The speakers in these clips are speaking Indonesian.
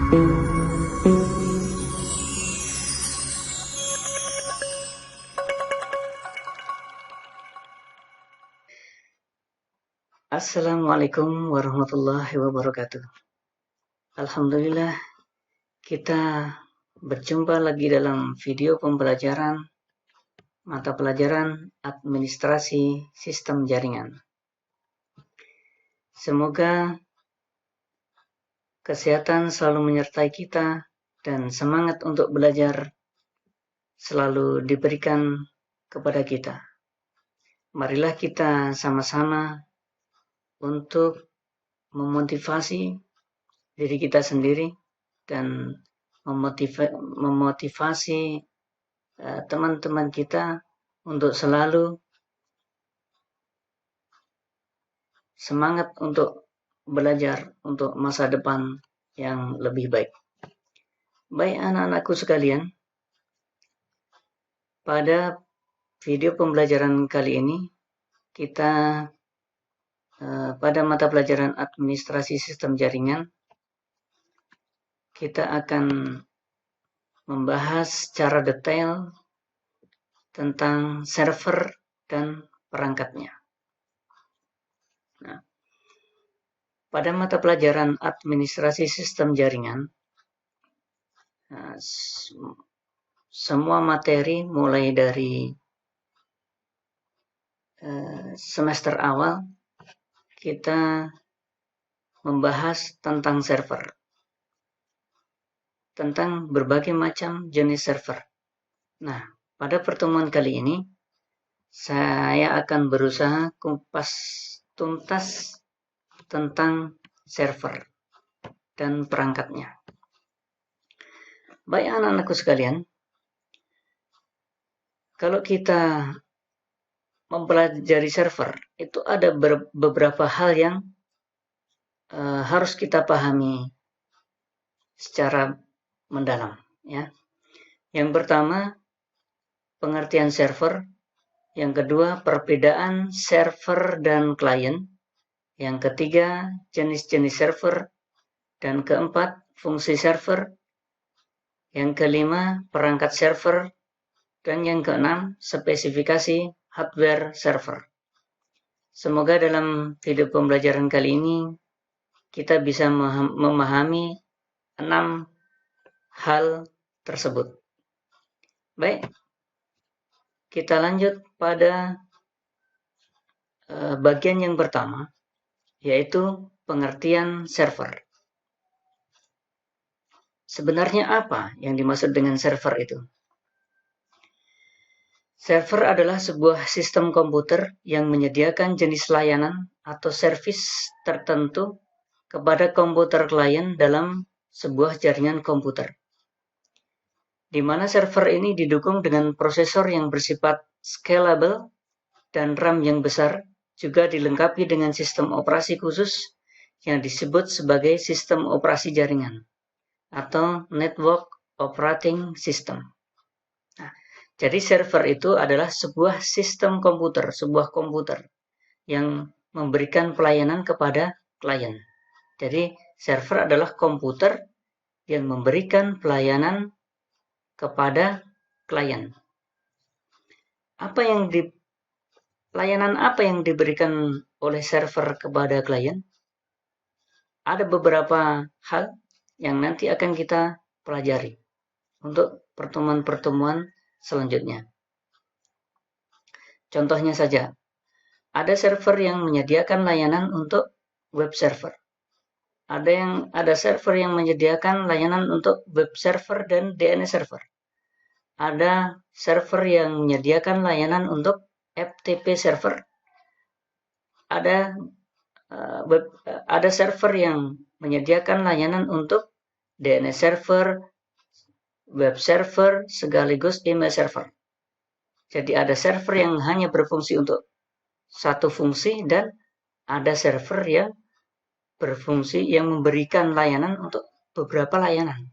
Assalamualaikum warahmatullahi wabarakatuh. Alhamdulillah, kita berjumpa lagi dalam video pembelajaran mata pelajaran administrasi sistem jaringan. Semoga kesehatan selalu menyertai kita dan semangat untuk belajar selalu diberikan kepada kita. Marilah kita sama-sama untuk memotivasi diri kita sendiri dan memotivasi teman-teman kita untuk selalu semangat untuk belajar untuk masa depan yang lebih baik. Baik anak-anakku sekalian, pada video pembelajaran kali ini kita pada mata pelajaran administrasi sistem jaringan kita akan membahas secara detail tentang server dan perangkatnya. Nah, pada mata pelajaran administrasi sistem jaringan, semua materi mulai dari semester awal kita membahas tentang server, tentang berbagai macam jenis server. Nah, pada pertemuan kali ini saya akan berusaha kupas tuntas tentang server dan perangkatnya. Baik anak-anakku sekalian, kalau kita mempelajari server, itu ada beberapa hal yang harus kita pahami secara mendalam, ya. Yang pertama, pengertian server. Yang kedua, perbedaan server dan klien. Yang ketiga, jenis-jenis server. Dan keempat, fungsi server. Yang kelima, perangkat server. Dan yang keenam, spesifikasi hardware server. Semoga dalam video pembelajaran kali ini kita bisa memahami 6 hal tersebut. Baik, kita lanjut pada bagian yang pertama, yaitu pengertian server. Sebenarnya apa yang dimaksud dengan server itu? Server adalah sebuah sistem komputer yang menyediakan jenis layanan atau servis tertentu kepada komputer klien dalam sebuah jaringan komputer, di mana server ini didukung dengan prosesor yang bersifat scalable dan RAM yang besar, juga dilengkapi dengan sistem operasi khusus yang disebut sebagai sistem operasi jaringan atau network operating system. Nah, jadi server itu adalah sebuah sistem komputer, sebuah komputer yang memberikan pelayanan kepada klien. Jadi server adalah komputer yang memberikan pelayanan kepada klien. Pelayanan apa yang diberikan oleh server kepada klien? Ada beberapa hal yang nanti akan kita pelajari untuk pertemuan-pertemuan selanjutnya. Contohnya saja, ada server yang menyediakan layanan untuk web server. Ada server yang menyediakan layanan untuk web server dan DNS server. Ada server yang menyediakan layanan untuk FTP server. Ada server yang menyediakan layanan untuk DNS server, web server, sekaligus email server. Jadi ada server yang hanya berfungsi untuk satu fungsi dan ada server yang berfungsi yang memberikan layanan untuk beberapa layanan.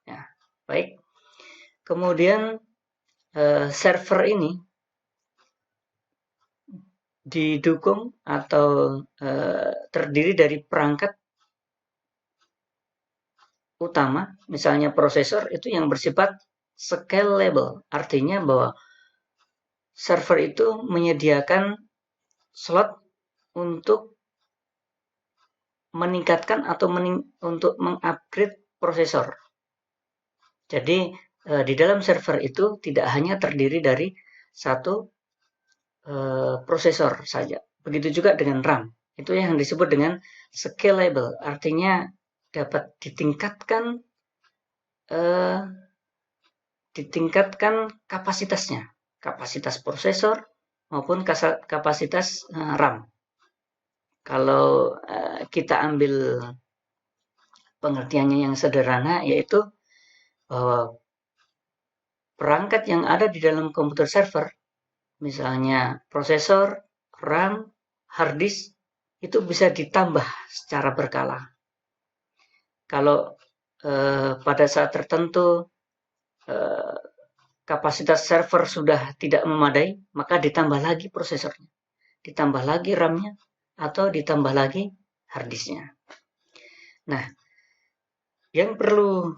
Ya, baik. Kemudian server ini didukung atau terdiri dari perangkat utama, misalnya prosesor, itu yang bersifat scalable, artinya bahwa server itu menyediakan slot untuk meningkatkan atau untuk mengupgrade prosesor. Jadi di dalam server itu tidak hanya terdiri dari satu prosesor saja. Begitu juga dengan RAM. Itu yang disebut dengan scalable, artinya dapat ditingkatkan kapasitasnya, kapasitas prosesor maupun kapasitas RAM. Kalau kita ambil pengertiannya yang sederhana, yaitu bahwa perangkat yang ada di dalam komputer server, misalnya prosesor, RAM, hard disk, itu bisa ditambah secara berkala. Kalau pada saat tertentu kapasitas server sudah tidak memadai, maka ditambah lagi prosesornya, ditambah lagi RAM-nya, atau ditambah lagi hard disk-nya. Nah, yang perlu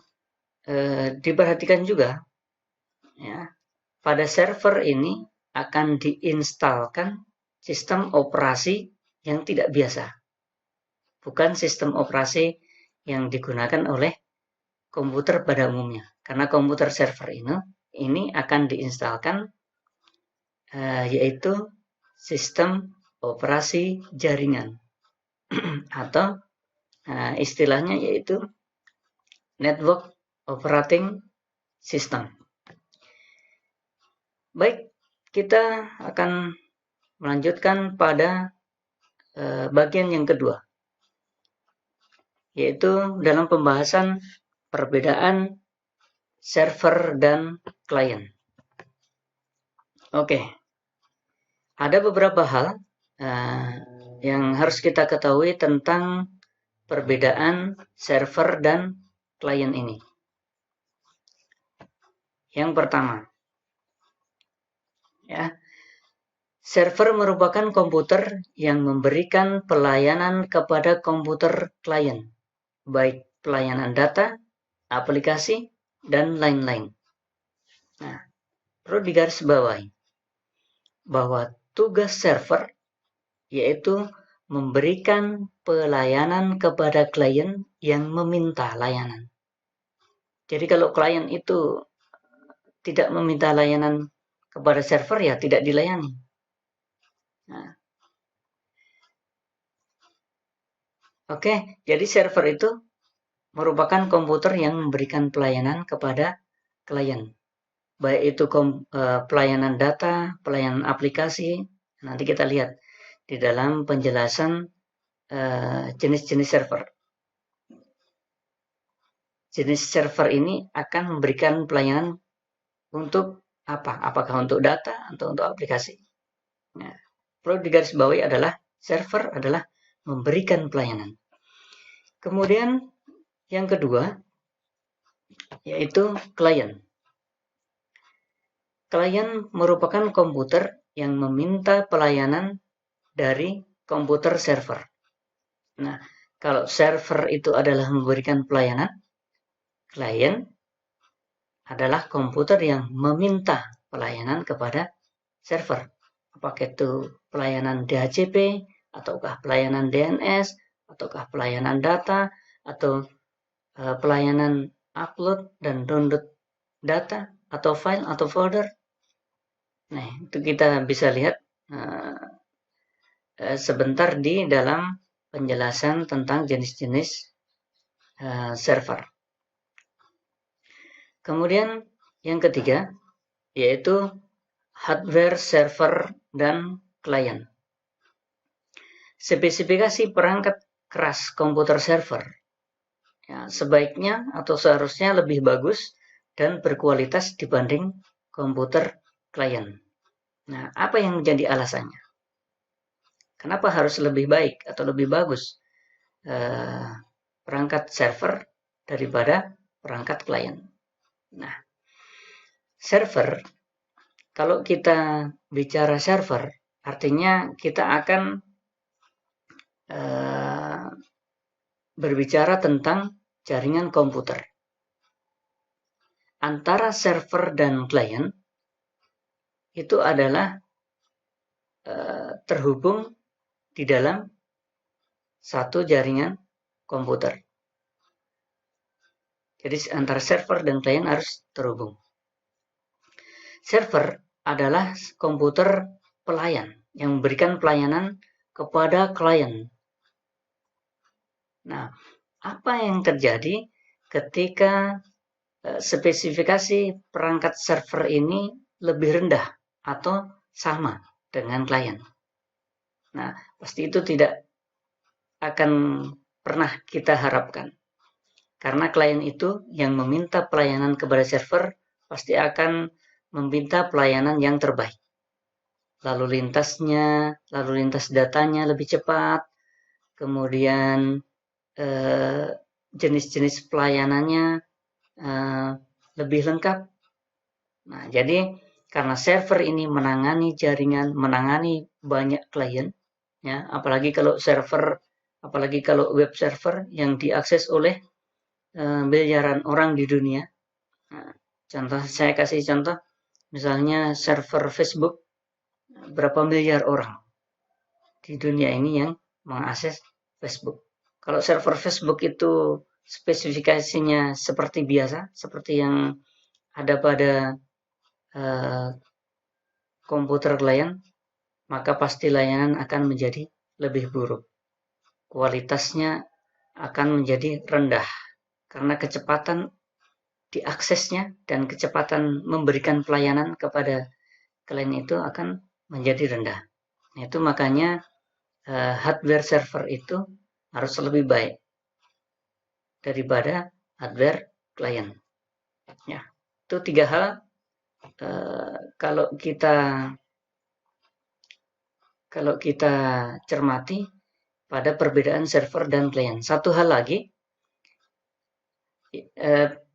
diperhatikan juga, ya, pada server ini akan diinstalkan sistem operasi yang tidak biasa, bukan sistem operasi yang digunakan oleh komputer pada umumnya. Karena komputer server ini akan diinstalkan yaitu sistem operasi jaringan atau istilahnya yaitu network operating system. Baik, kita akan melanjutkan pada bagian yang kedua, yaitu dalam pembahasan perbedaan server dan klien. Oke, ada beberapa hal yang harus kita ketahui tentang perbedaan server dan klien ini. Yang pertama, ya, server merupakan komputer yang memberikan pelayanan kepada komputer klien, baik pelayanan data, aplikasi, dan lain-lain. Nah, perlu digarisbawahi bahwa tugas server yaitu memberikan pelayanan kepada klien yang meminta layanan. Jadi kalau klien itu tidak meminta layanan kepada server, ya tidak dilayani. Nah, oke, jadi server itu merupakan komputer yang memberikan pelayanan kepada klien. Baik itu pelayanan data, pelayanan aplikasi. Nanti kita lihat di dalam penjelasan jenis-jenis server. Jenis server ini akan memberikan pelayanan untuk apa? Apakah untuk data atau untuk aplikasi? Nah, perlu digarisbawahi adalah server adalah memberikan pelayanan. Kemudian yang kedua yaitu klien. Klien merupakan komputer yang meminta pelayanan dari komputer server. Nah, kalau server itu adalah memberikan pelayanan, klien adalah komputer yang meminta pelayanan kepada server. Apakah itu pelayanan DHCP, ataukah pelayanan DNS, ataukah pelayanan data, atau pelayanan upload dan download data, atau file, atau folder. Nah, itu kita bisa lihat sebentar di dalam penjelasan tentang jenis-jenis server. Kemudian yang ketiga, yaitu hardware server dan klien. Spesifikasi perangkat keras komputer server ya, sebaiknya atau seharusnya lebih bagus dan berkualitas dibanding komputer klien. Nah, apa yang menjadi alasannya? Kenapa harus lebih baik atau lebih bagus perangkat server daripada perangkat klien? Nah, server, kalau kita bicara server, artinya kita akan berbicara tentang jaringan komputer. Antara server dan klien itu adalah terhubung di dalam satu jaringan komputer. Jadi antara server dan klien harus terhubung. Server adalah komputer pelayan yang memberikan pelayanan kepada klien. Nah, apa yang terjadi ketika spesifikasi perangkat server ini lebih rendah atau sama dengan klien? Nah, pasti itu tidak akan pernah kita harapkan. Karena klien itu yang meminta pelayanan kepada server pasti akan meminta pelayanan yang terbaik. Lalu lintas datanya lebih cepat, kemudian jenis-jenis pelayanannya lebih lengkap. Nah, jadi karena server ini menangani jaringan, menangani banyak klien, ya, apalagi kalau web server yang diakses oleh miliaran orang di dunia. Nah, saya kasih contoh, misalnya server Facebook, berapa miliar orang di dunia ini yang mengakses Facebook. Kalau server Facebook itu spesifikasinya seperti biasa, seperti yang ada pada komputer klien, maka pasti layanan akan menjadi lebih buruk. Kualitasnya akan menjadi rendah, karena kecepatan diaksesnya dan kecepatan memberikan pelayanan kepada klien itu akan menjadi rendah. Itu makanya hardware server itu harus lebih baik daripada hardware klien. Ya, itu 3 hal. Kalau kita cermati pada perbedaan server dan klien. Satu hal lagi,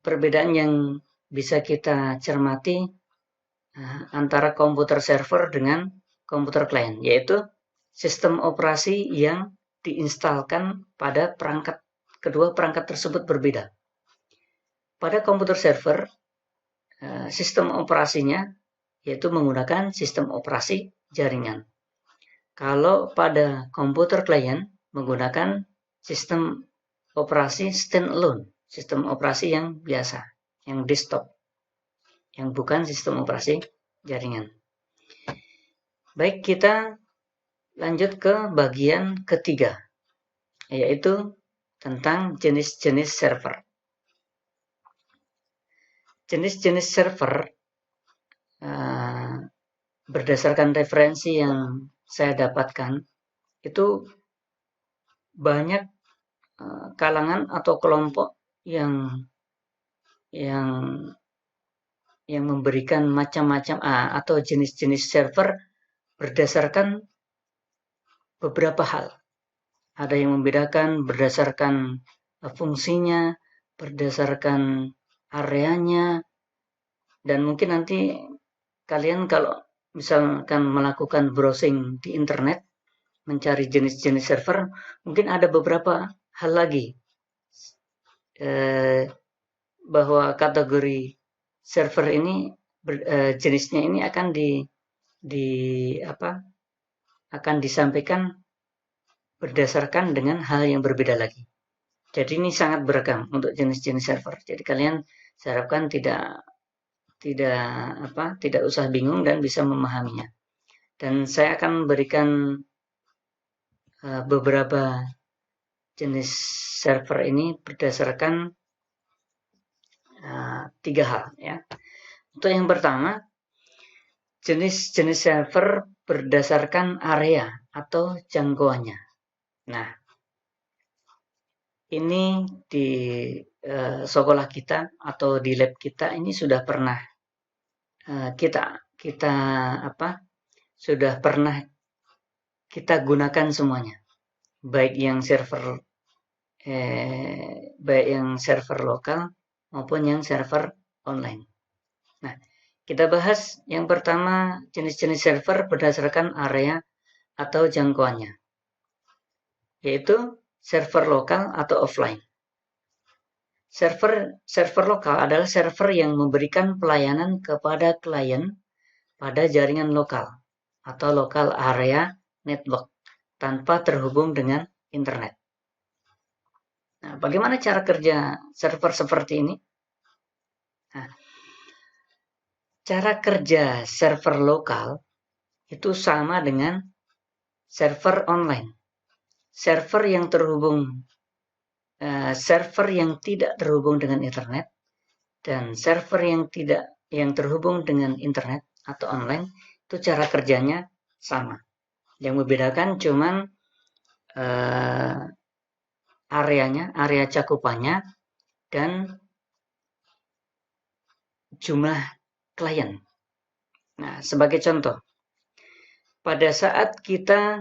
perbedaan yang bisa kita cermati antara komputer server dengan komputer klien, yaitu sistem operasi yang diinstalkan pada kedua perangkat tersebut berbeda. Pada komputer server, sistem operasinya yaitu menggunakan sistem operasi jaringan. Kalau pada komputer klien menggunakan sistem operasi standalone, sistem operasi yang biasa, yang desktop, yang bukan sistem operasi jaringan. Baik, kita lanjut ke bagian ketiga, yaitu tentang jenis-jenis server. Jenis-jenis server berdasarkan referensi yang saya dapatkan, itu banyak kalangan atau kelompok yang memberikan macam-macam atau jenis-jenis server berdasarkan beberapa hal. Ada yang membedakan berdasarkan fungsinya, berdasarkan areanya, dan mungkin nanti kalian kalau misalkan melakukan browsing di internet, mencari jenis-jenis server, mungkin ada beberapa hal lagi bahwa kategori server ini jenisnya ini akan akan disampaikan berdasarkan dengan hal yang berbeda lagi. Jadi ini sangat beragam untuk jenis-jenis server. Jadi kalian saya harapkan tidak usah bingung dan bisa memahaminya. Dan saya akan berikan beberapa jenis server ini berdasarkan 3 hal, ya. Untuk yang pertama, jenis-jenis server berdasarkan area atau jangkauannya. Nah, ini di sekolah kita atau di lab kita ini sudah pernah kita gunakan semuanya, baik yang server lokal maupun yang server online. Nah, kita bahas yang pertama, jenis-jenis server berdasarkan area atau jangkauannya, yaitu server lokal atau offline. Server lokal adalah server yang memberikan pelayanan kepada klien pada jaringan lokal atau local area network tanpa terhubung dengan internet. Nah, bagaimana cara kerja server seperti ini? Nah, cara kerja server lokal itu sama dengan server online. Server yang tidak terhubung dengan internet dan server yang terhubung dengan internet atau online itu cara kerjanya sama. Yang membedakan cuman area cakupannya dan jumlah klien. Nah, sebagai contoh, pada saat kita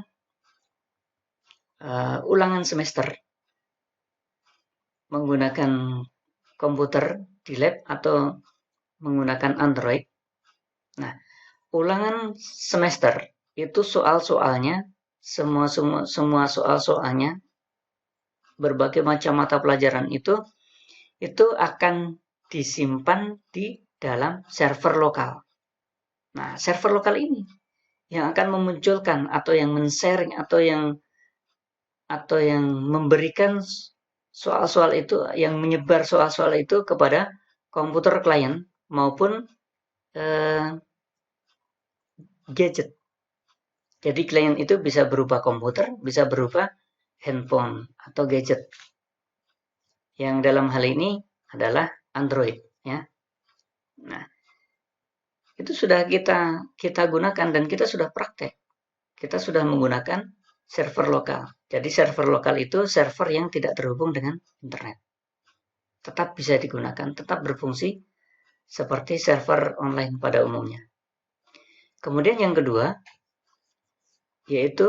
ulangan semester menggunakan komputer di lab atau menggunakan Android. Nah, ulangan semester itu soal-soalnya, semua soal-soalnya, berbagai macam mata pelajaran itu akan disimpan di dalam server lokal. Nah, server lokal ini yang akan memunculkan atau yang men-sharing atau yang memberikan soal-soal itu, yang menyebar soal-soal itu kepada komputer klien maupun gadget. Jadi klien itu bisa berupa komputer, bisa berupa handphone atau gadget. Yang dalam hal ini adalah Android, ya. Nah, itu sudah kita gunakan dan kita sudah praktek. Kita sudah menggunakan server lokal. Jadi server lokal itu server yang tidak terhubung dengan internet. Tetap bisa digunakan, tetap berfungsi seperti server online pada umumnya. Kemudian yang kedua, yaitu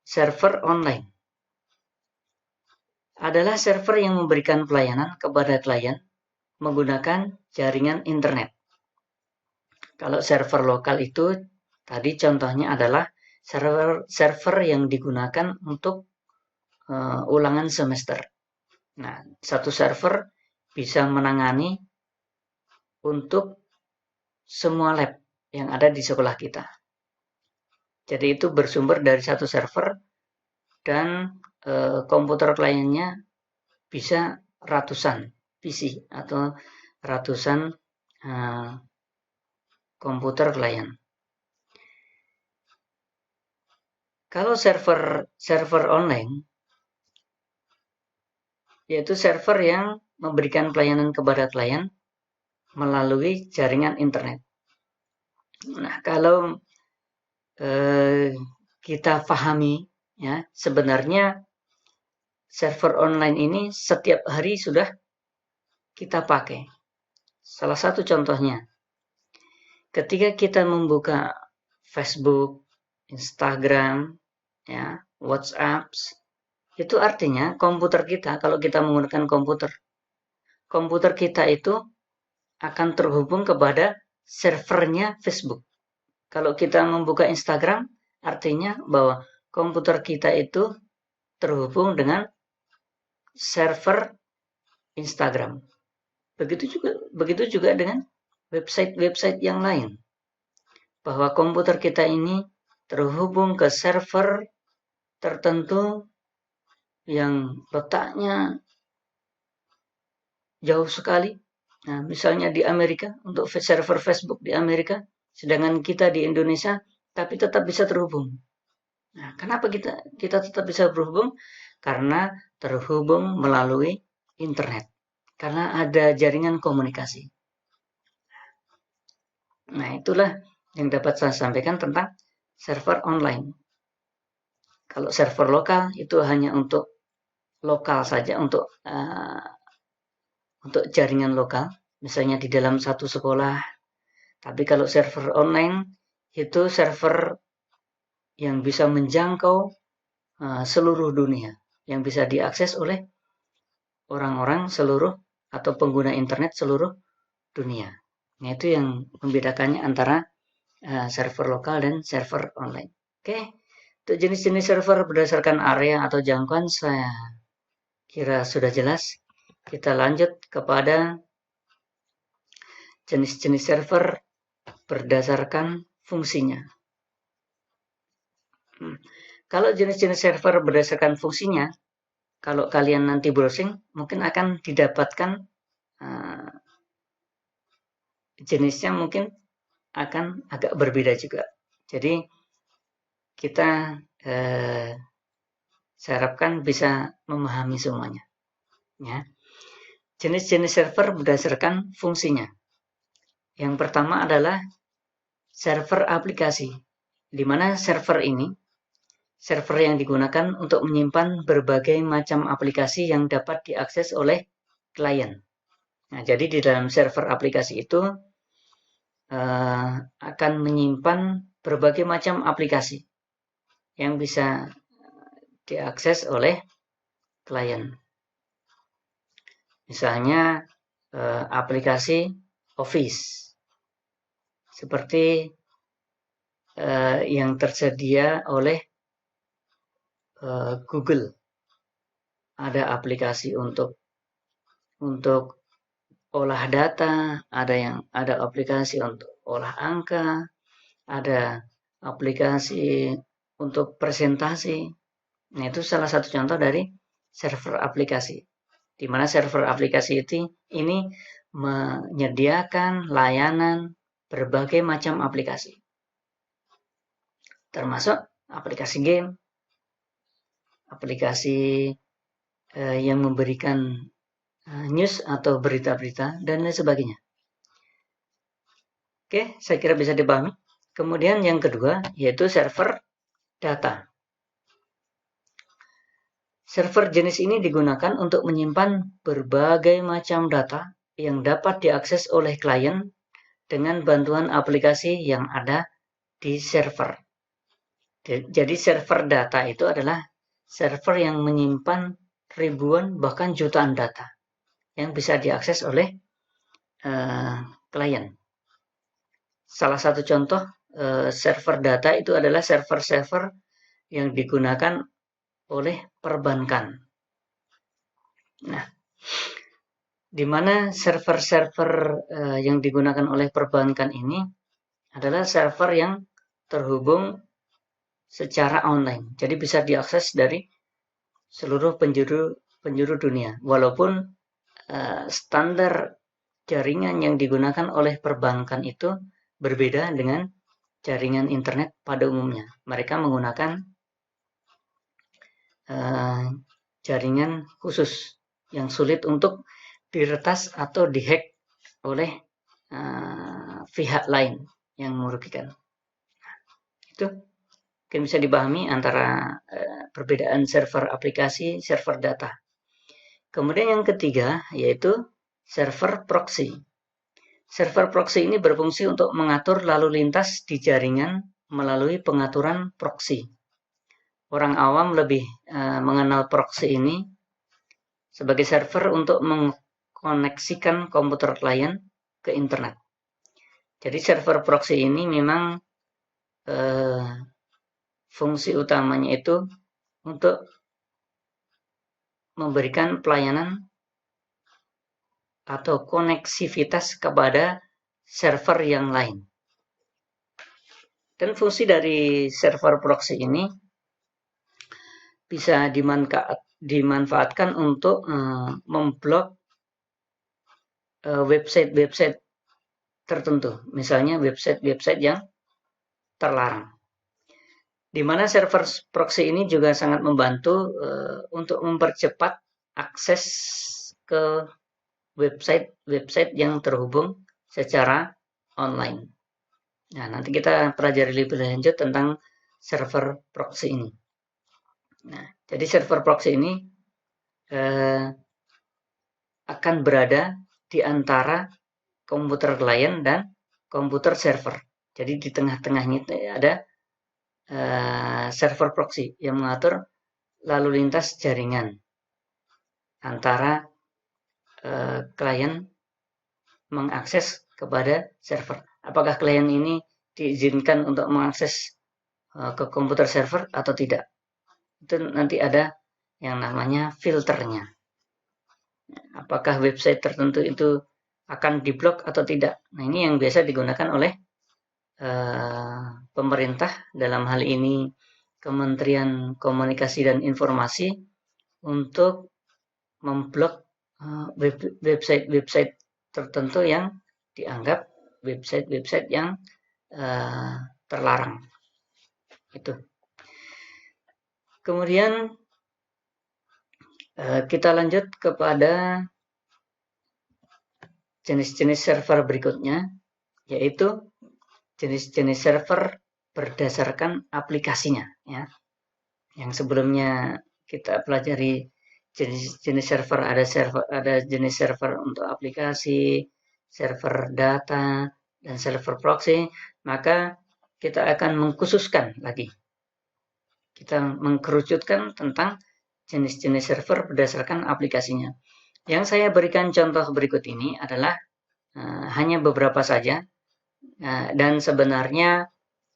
server online. Adalah server yang memberikan pelayanan kepada klien menggunakan jaringan internet. Kalau server lokal itu, tadi contohnya adalah server yang digunakan untuk ulangan semester. Nah, satu server bisa menangani untuk semua lab yang ada di sekolah kita. Jadi itu bersumber dari satu server dan komputer kliennya bisa ratusan PC atau ratusan komputer klien. Kalau server online, yaitu server yang memberikan pelayanan kepada klien melalui jaringan internet. Nah, kalau kita pahami, ya, sebenarnya server online ini setiap hari sudah kita pakai. Salah satu contohnya, ketika kita membuka Facebook, Instagram, ya, WhatsApp, itu artinya komputer kita, kalau kita menggunakan komputer kita itu akan terhubung kepada servernya Facebook. Kalau kita membuka Instagram, artinya bahwa komputer kita itu terhubung dengan server Instagram. Begitu juga dengan website-website yang lain. Bahwa komputer kita ini terhubung ke server tertentu yang letaknya jauh sekali. Nah, misalnya di Amerika, untuk server Facebook di Amerika, sedangkan kita di Indonesia, tapi tetap bisa terhubung. Nah, kenapa kita tetap bisa berhubung? Karena terhubung melalui internet. Karena ada jaringan komunikasi. Nah, itulah yang dapat saya sampaikan tentang server online. Kalau server lokal itu hanya untuk lokal saja, untuk jaringan lokal, misalnya di dalam satu sekolah. Tapi kalau server online itu server yang bisa menjangkau seluruh dunia, yang bisa diakses oleh orang-orang seluruh atau pengguna internet seluruh dunia. Nah, itu yang membedakannya antara server lokal dan server online. Oke, untuk jenis-jenis server berdasarkan area atau jangkauan saya kira sudah jelas. kita lanjut kepada jenis-jenis server berdasarkan fungsinya. Kalau jenis-jenis server berdasarkan fungsinya, kalau kalian nanti browsing, mungkin akan didapatkan jenisnya mungkin akan agak berbeda juga. Jadi kita saya harapkan bisa memahami semuanya. Ya. Jenis-jenis server berdasarkan fungsinya. Yang pertama adalah server aplikasi, di mana server ini server yang digunakan untuk menyimpan berbagai macam aplikasi yang dapat diakses oleh klien. Nah, jadi di dalam server aplikasi itu akan menyimpan berbagai macam aplikasi yang bisa diakses oleh klien. Misalnya aplikasi Office, seperti yang tersedia oleh Google. Ada aplikasi untuk olah data, ada aplikasi untuk olah angka, ada aplikasi untuk presentasi. Nah, itu salah satu contoh dari server aplikasi, di mana server aplikasi ini menyediakan layanan berbagai macam aplikasi, termasuk aplikasi game, aplikasi yang memberikan news atau berita-berita, dan lain sebagainya. Oke, saya kira bisa dipahami. Kemudian yang kedua, yaitu server data. Server jenis ini digunakan untuk menyimpan berbagai macam data yang dapat diakses oleh klien dengan bantuan aplikasi yang ada di server. Jadi server data itu adalah server yang menyimpan ribuan bahkan jutaan data yang bisa diakses oleh klien. Salah satu contoh server data itu adalah server-server yang digunakan oleh perbankan. Nah, di mana server-server yang digunakan oleh perbankan ini adalah server yang terhubung secara online. Jadi bisa diakses dari seluruh penjuru dunia. Walaupun standar jaringan yang digunakan oleh perbankan itu berbeda dengan jaringan internet pada umumnya. Mereka menggunakan jaringan khusus yang sulit untuk diretas atau dihack oleh pihak lain yang merugikan. Itu mungkin bisa dipahami antara perbedaan server aplikasi, server data. Kemudian yang ketiga yaitu server proxy. Server proxy ini berfungsi untuk mengatur lalu lintas di jaringan melalui pengaturan proxy. Orang awam lebih mengenal proxy ini sebagai server untuk mengkoneksikan komputer klien ke internet. Jadi server proxy ini memang fungsi utamanya itu untuk memberikan pelayanan atau koneksivitas kepada server yang lain. Dan fungsi dari server proxy ini bisa dimanfaatkan untuk memblok website-website tertentu, misalnya website-website yang terlarang. Di mana server proxy ini juga sangat membantu untuk mempercepat akses ke website-website yang terhubung secara online. Nah, nanti kita pelajari lebih lanjut tentang server proxy ini. Nah, jadi server proxy ini akan berada di antara komputer klien dan komputer server. Jadi di tengah-tengahnya ada server proxy yang mengatur lalu lintas jaringan antara klien mengakses kepada server. Apakah klien ini diizinkan untuk mengakses ke komputer server atau tidak? Itu nanti ada yang namanya filternya. apakah website tertentu itu akan diblok atau tidak. Nah, ini yang biasa digunakan oleh pemerintah, dalam hal ini Kementerian Komunikasi dan Informasi, untuk memblok website-website tertentu yang dianggap website-website yang terlarang. Itu. Kemudian kita lanjut kepada jenis-jenis server berikutnya, yaitu jenis-jenis server berdasarkan aplikasinya, ya. Yang sebelumnya kita pelajari jenis-jenis server, ada jenis server untuk aplikasi, server data, dan server proxy. Maka kita akan mengkhususkan lagi, kita mengkerucutkan tentang jenis-jenis server berdasarkan aplikasinya. Yang saya berikan contoh berikut ini adalah hanya beberapa saja, dan sebenarnya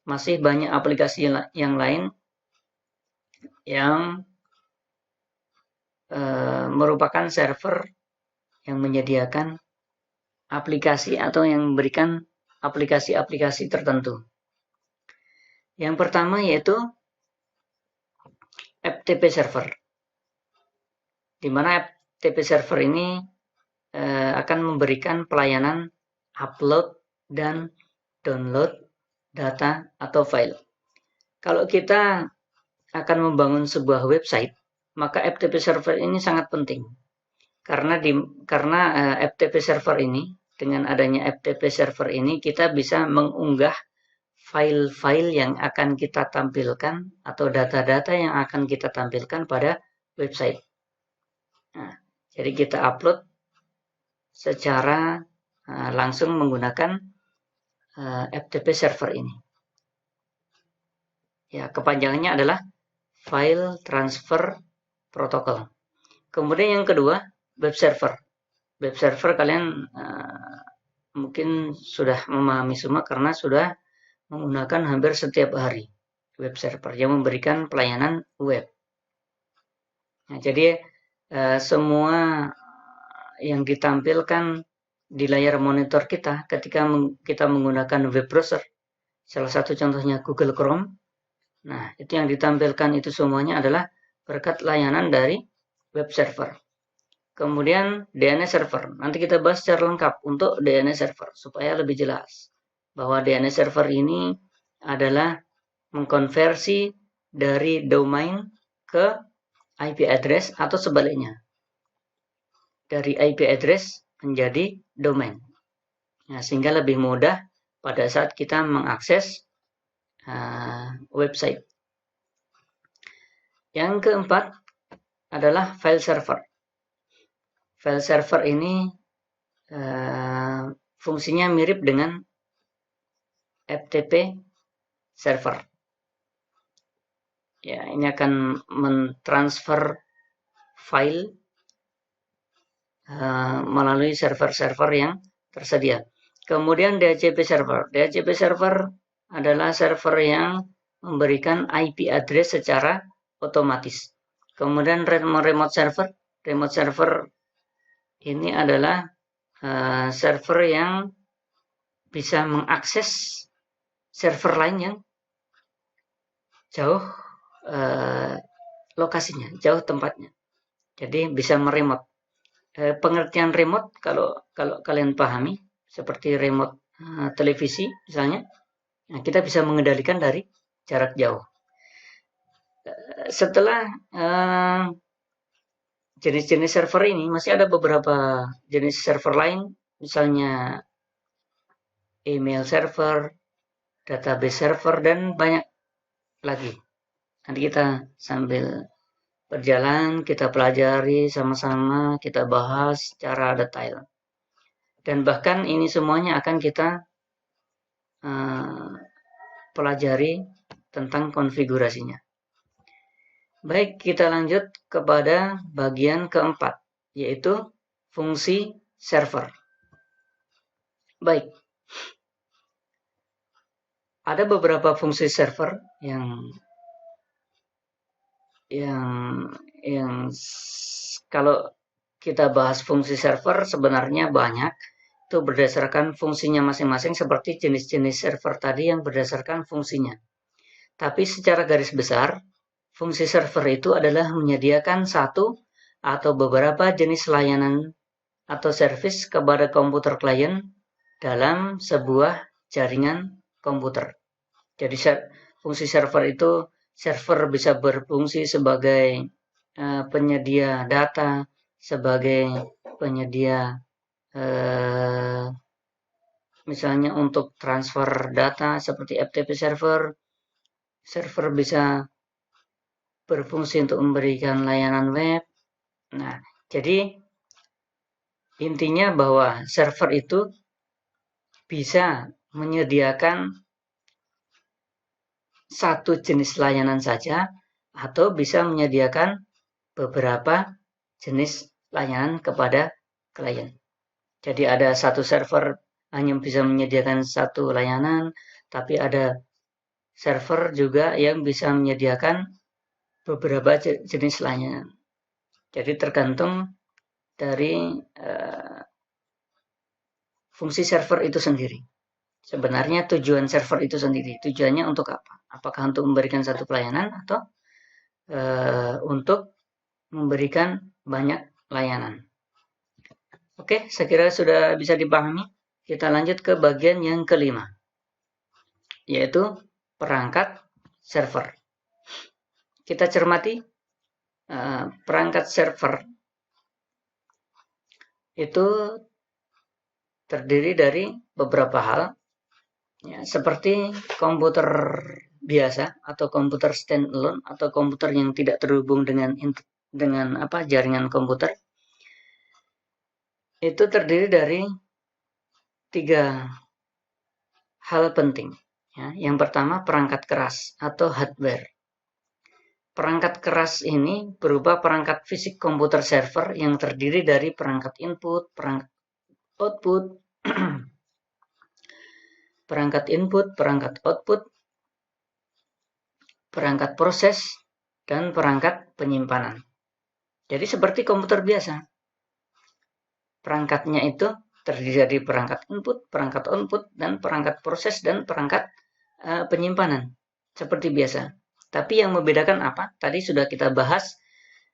masih banyak aplikasi yang lain yang merupakan server yang menyediakan aplikasi atau yang memberikan aplikasi-aplikasi tertentu. Yang pertama yaitu FTP server, di mana FTP server ini akan memberikan pelayanan upload dan download data atau file. Kalau kita akan membangun sebuah website, maka FTP server ini sangat penting. Karena FTP server ini, dengan adanya FTP server ini, kita bisa mengunggah file-file yang akan kita tampilkan atau data-data yang akan kita tampilkan pada website. Nah, jadi kita upload secara langsung menggunakan FTP server ini. Ya, kepanjangannya adalah File Transfer Protocol. Kemudian yang kedua, web server. Web server kalian mungkin sudah memahami semua karena sudah menggunakan hampir setiap hari web server yang memberikan pelayanan web. Nah, jadi semua yang ditampilkan di layar monitor kita ketika kita menggunakan web browser, salah satu contohnya Google Chrome, nah itu yang ditampilkan itu semuanya adalah berkat layanan dari web server. Kemudian DNS server, nanti kita bahas secara lengkap untuk DNS server supaya lebih jelas bahwa DNS server ini adalah mengkonversi dari domain ke IP address atau sebaliknya, dari IP address menjadi domain. Nah, sehingga lebih mudah pada saat kita mengakses website. Yang keempat adalah file server. File server ini fungsinya mirip dengan FTP server. Ya, ini akan mentransfer file melalui server-server yang tersedia. Kemudian DHCP server. DHCP server adalah server yang memberikan IP address secara otomatis. Kemudian remote server. Remote server ini adalah server yang bisa mengakses server lain yang jauh lokasinya, jauh tempatnya. Jadi bisa meremote. Pengertian remote kalau kalian pahami seperti remote televisi misalnya, nah kita bisa mengendalikan dari jarak jauh. Setelah jenis-jenis server ini masih ada beberapa jenis server lain, misalnya email server, database server, dan banyak lagi. Nanti kita sambil berjalan, kita pelajari sama-sama, kita bahas secara detail. Dan bahkan ini semuanya akan kita pelajari tentang konfigurasinya. Baik, kita lanjut kepada bagian keempat, yaitu fungsi server. Baik, ada beberapa fungsi server yang kalau kita bahas fungsi server sebenarnya banyak. Itu berdasarkan fungsinya masing-masing seperti jenis-jenis server tadi yang berdasarkan fungsinya. Tapi secara garis besar, fungsi server itu adalah menyediakan satu atau beberapa jenis layanan atau service kepada komputer klien dalam sebuah jaringan komputer. Jadi fungsi server itu, server bisa berfungsi sebagai penyedia data, sebagai penyedia misalnya untuk transfer data seperti FTP server bisa berfungsi untuk memberikan layanan web. Nah, jadi intinya bahwa server itu bisa menyediakan satu jenis layanan saja atau bisa menyediakan beberapa jenis layanan kepada klien. Jadi ada satu server hanya bisa menyediakan satu layanan, tapi ada server juga yang bisa menyediakan beberapa jenis layanan. Jadi tergantung dari fungsi server itu sendiri. Sebenarnya tujuan server itu sendiri, tujuannya untuk apa? Apakah untuk memberikan satu pelayanan atau untuk memberikan banyak layanan? Oke, saya kira sudah bisa dipahami. Kita lanjut ke bagian yang kelima, yaitu perangkat server. Kita cermati perangkat server itu terdiri dari beberapa hal, ya, seperti komputer biasa atau komputer standalone atau komputer yang tidak terhubung dengan jaringan komputer. Itu terdiri dari 3 hal penting. Ya. Yang pertama, perangkat keras atau hardware. Perangkat keras ini berupa perangkat fisik komputer server yang terdiri dari perangkat input, perangkat output, perangkat input, perangkat output, perangkat proses, dan perangkat penyimpanan. Jadi seperti komputer biasa. Perangkatnya itu terdiri dari perangkat input, perangkat output, dan perangkat proses dan perangkat penyimpanan. Seperti biasa. Tapi yang membedakan apa? Tadi sudah kita bahas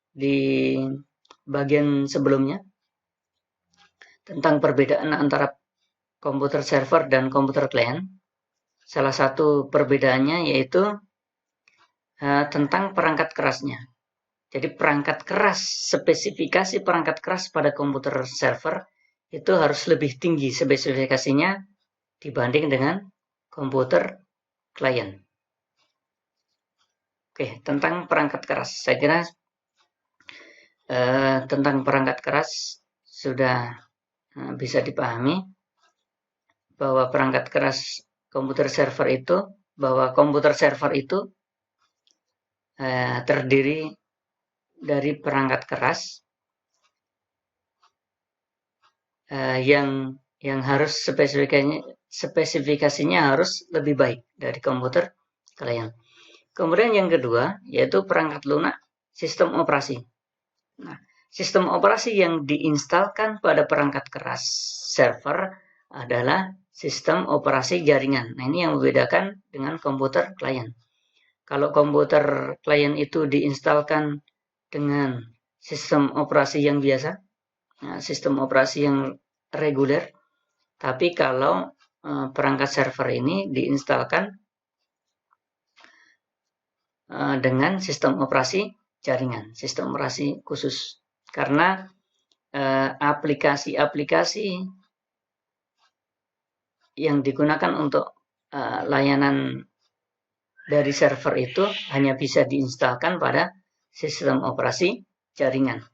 di bagian sebelumnya tentang perbedaan antara komputer server dan komputer klien. Salah satu perbedaannya yaitu tentang perangkat kerasnya. Jadi perangkat keras, spesifikasi perangkat keras pada komputer server itu harus lebih tinggi spesifikasinya dibanding dengan komputer klien. Oke, tentang perangkat keras. Saya kira tentang perangkat keras sudah bisa dipahami bahwa perangkat keras komputer server itu, terdiri dari perangkat keras yang harus spesifikasinya harus lebih baik dari komputer klien. Kemudian yang kedua yaitu perangkat lunak sistem operasi. Nah, sistem operasi yang diinstalkan pada perangkat keras server adalah sistem operasi jaringan. Nah, ini yang membedakan dengan komputer klien. Kalau komputer klien itu diinstalkan dengan sistem operasi yang biasa, sistem operasi yang reguler, tapi kalau perangkat server ini diinstalkan dengan sistem operasi jaringan, sistem operasi khusus. Karena aplikasi-aplikasi yang digunakan untuk layanan dari server itu hanya bisa diinstalkan pada sistem operasi jaringan.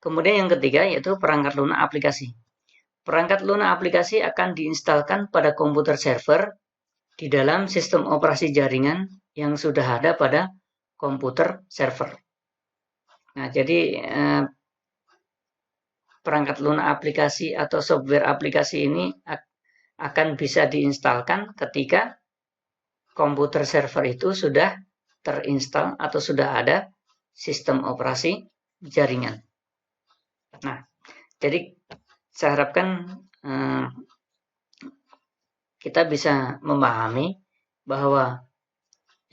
Kemudian yang ketiga yaitu perangkat lunak aplikasi. Perangkat lunak aplikasi akan diinstalkan pada komputer server di dalam sistem operasi jaringan yang sudah ada pada komputer server. Nah, jadi perangkat lunak aplikasi atau software aplikasi ini akan bisa diinstalkan ketika komputer server itu sudah terinstal atau sudah ada sistem operasi jaringan. Nah, jadi saya harapkan kita bisa memahami bahwa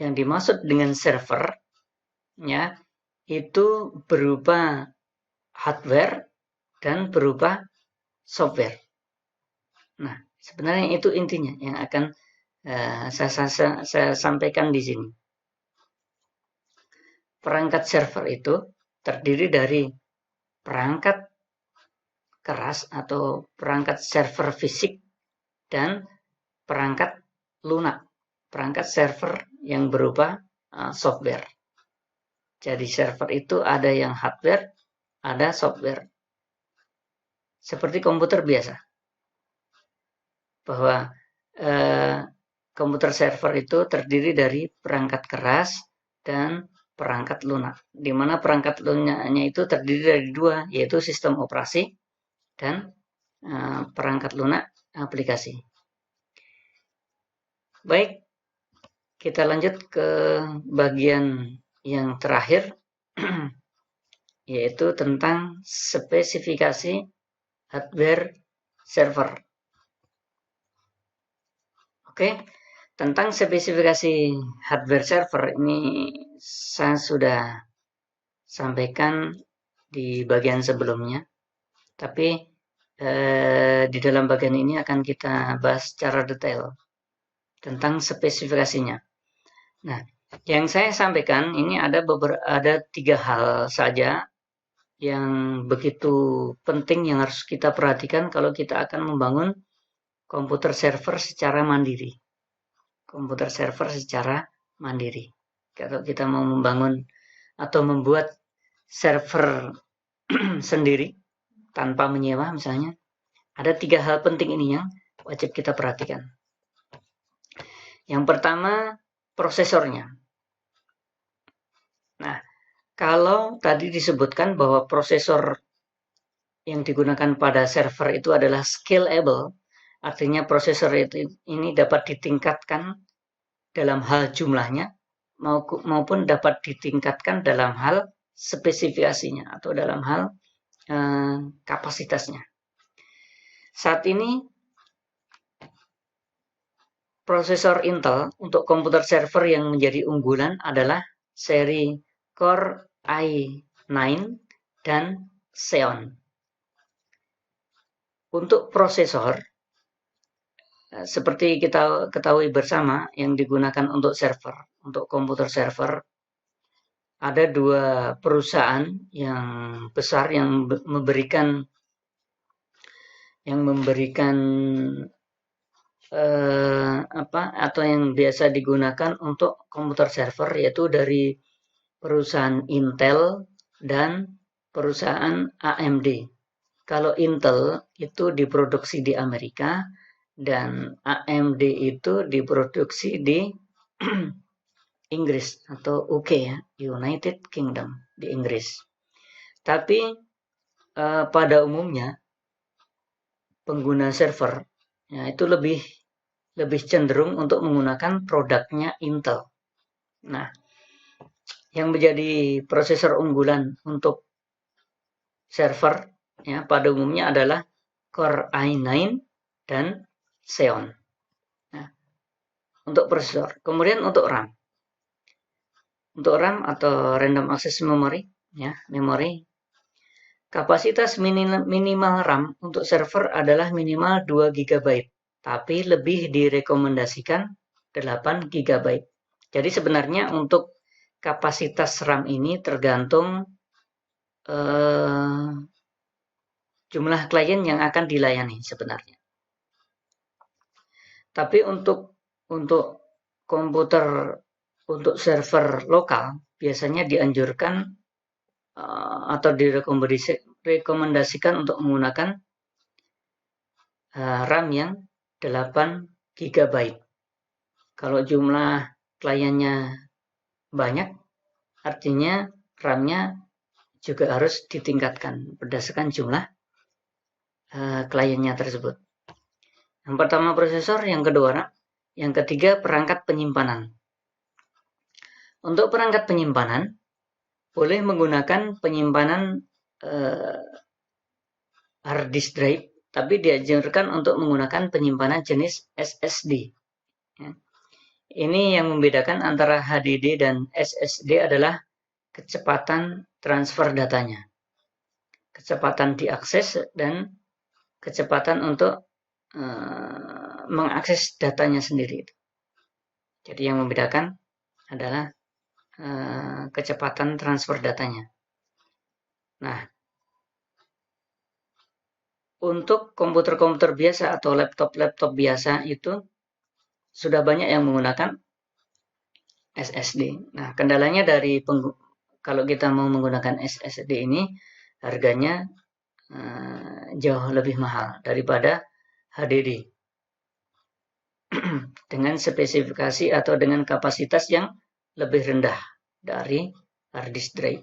yang dimaksud dengan server ya itu berupa hardware dan berupa software. Nah, sebenarnya itu intinya yang akan saya sampaikan di sini. Perangkat server itu terdiri dari perangkat keras atau perangkat server fisik dan perangkat lunak, perangkat server yang berupa software. Jadi server itu ada yang hardware, ada software. Seperti komputer biasa. Bahwa komputer server itu terdiri dari perangkat keras dan perangkat lunak. Di mana perangkat lunaknya itu terdiri dari dua, yaitu sistem operasi dan perangkat lunak aplikasi. Baik, kita lanjut ke bagian yang terakhir, yaitu tentang spesifikasi hardware server. Oke, tentang spesifikasi hardware server ini saya sudah sampaikan di bagian sebelumnya, tapi di dalam bagian ini akan kita bahas secara detail tentang spesifikasinya. Nah, yang saya sampaikan ini ada 3 hal saja yang begitu penting yang harus kita perhatikan kalau kita akan membangun komputer server secara mandiri. Komputer server secara mandiri. Kalau kita mau membangun atau membuat server sendiri tanpa menyewa misalnya, ada 3 hal penting ini yang wajib kita perhatikan. Yang pertama, prosesornya. Nah, kalau tadi disebutkan bahwa prosesor yang digunakan pada server itu adalah scalable, artinya prosesor ini dapat ditingkatkan dalam hal jumlahnya maupun dapat ditingkatkan dalam hal spesifikasinya atau dalam hal kapasitasnya. Saat ini prosesor Intel untuk komputer server yang menjadi unggulan adalah seri Core i9 dan Xeon. Untuk prosesor, seperti kita ketahui bersama yang digunakan untuk server, untuk komputer server, ada 2 perusahaan yang besar yang memberikan atau yang biasa digunakan untuk komputer server, yaitu dari perusahaan Intel dan perusahaan AMD. Kalau Intel itu diproduksi di Amerika dan AMD itu diproduksi di Inggris atau UK ya, United Kingdom di Inggris. Tapi pada umumnya pengguna server ya, itu lebih cenderung untuk menggunakan produknya Intel. Nah, yang menjadi prosesor unggulan untuk server ya pada umumnya adalah Core i9 dan Xeon. Nah, untuk prosesor. Kemudian untuk RAM. Untuk RAM atau Random Access Memory ya, memori. Kapasitas minimal RAM untuk server adalah minimal 2 GB, tapi lebih direkomendasikan 8 GB. Jadi sebenarnya untuk kapasitas RAM ini tergantung jumlah klien yang akan dilayani sebenarnya. Tapi untuk komputer, untuk server lokal, biasanya dianjurkan atau direkomendasikan untuk menggunakan RAM yang 8 GB. Kalau jumlah kliennya banyak, artinya RAM-nya juga harus ditingkatkan berdasarkan jumlah kliennya tersebut. Yang pertama prosesor, yang kedua RAM, yang ketiga perangkat penyimpanan. Untuk perangkat penyimpanan, boleh menggunakan penyimpanan hard disk drive, tapi dianjurkan untuk menggunakan penyimpanan jenis SSD. Ya. Ini yang membedakan antara HDD dan SSD adalah kecepatan transfer datanya, kecepatan diakses, dan kecepatan untuk mengakses datanya sendiri. Jadi yang membedakan adalah kecepatan transfer datanya. Nah, untuk komputer-komputer biasa atau laptop-laptop biasa itu sudah banyak yang menggunakan SSD. Nah, kendalanya kalau kita mau menggunakan SSD ini, harganya jauh lebih mahal daripada HDD dengan spesifikasi atau dengan kapasitas yang lebih rendah dari hard disk drive.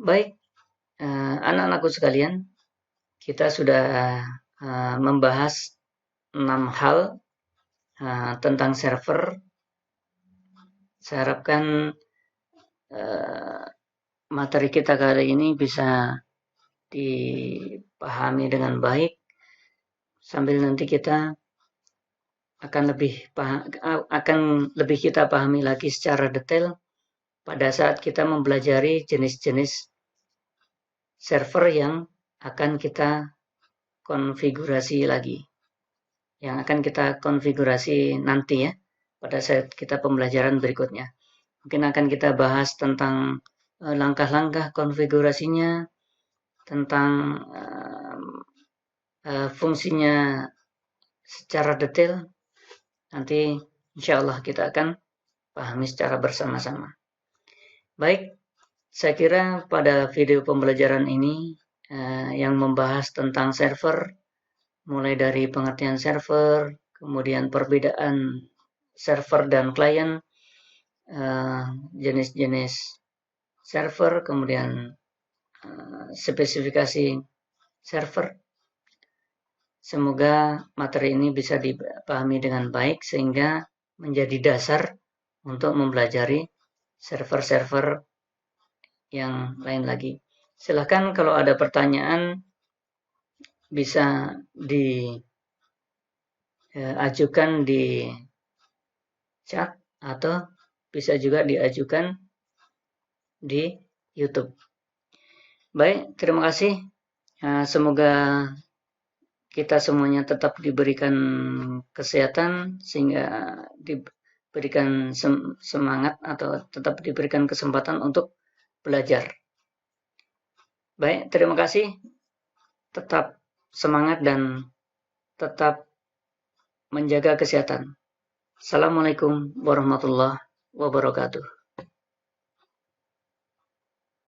Baik, anak-anakku sekalian, kita sudah membahas 6 hal tentang server. Saya harapkan materi kita kali ini bisa dipahami dengan baik, sambil nanti kita akan lebih kita pahami lagi secara detail pada saat kita mempelajari jenis-jenis server yang akan kita konfigurasi lagi, yang akan kita konfigurasi nanti ya, pada saat kita pembelajaran berikutnya. Mungkin akan kita bahas tentang langkah-langkah konfigurasinya, tentang fungsinya secara detail. Nanti insya Allah kita akan pahami secara bersama-sama. Baik, saya kira pada video pembelajaran ini yang membahas tentang server, mulai dari pengertian server, kemudian perbedaan server dan klien, jenis-jenis server, kemudian spesifikasi server. Semoga materi ini bisa dipahami dengan baik sehingga menjadi dasar untuk mempelajari server-server yang lain lagi. Silahkan kalau ada pertanyaan bisa diajukan di chat atau bisa juga diajukan di YouTube. Baik, terima kasih. Semoga kita semuanya tetap diberikan kesehatan sehingga diberikan semangat atau tetap diberikan kesempatan untuk belajar. Baik, terima kasih. Tetap semangat dan tetap menjaga kesehatan. Assalamualaikum warahmatullahi wabarakatuh.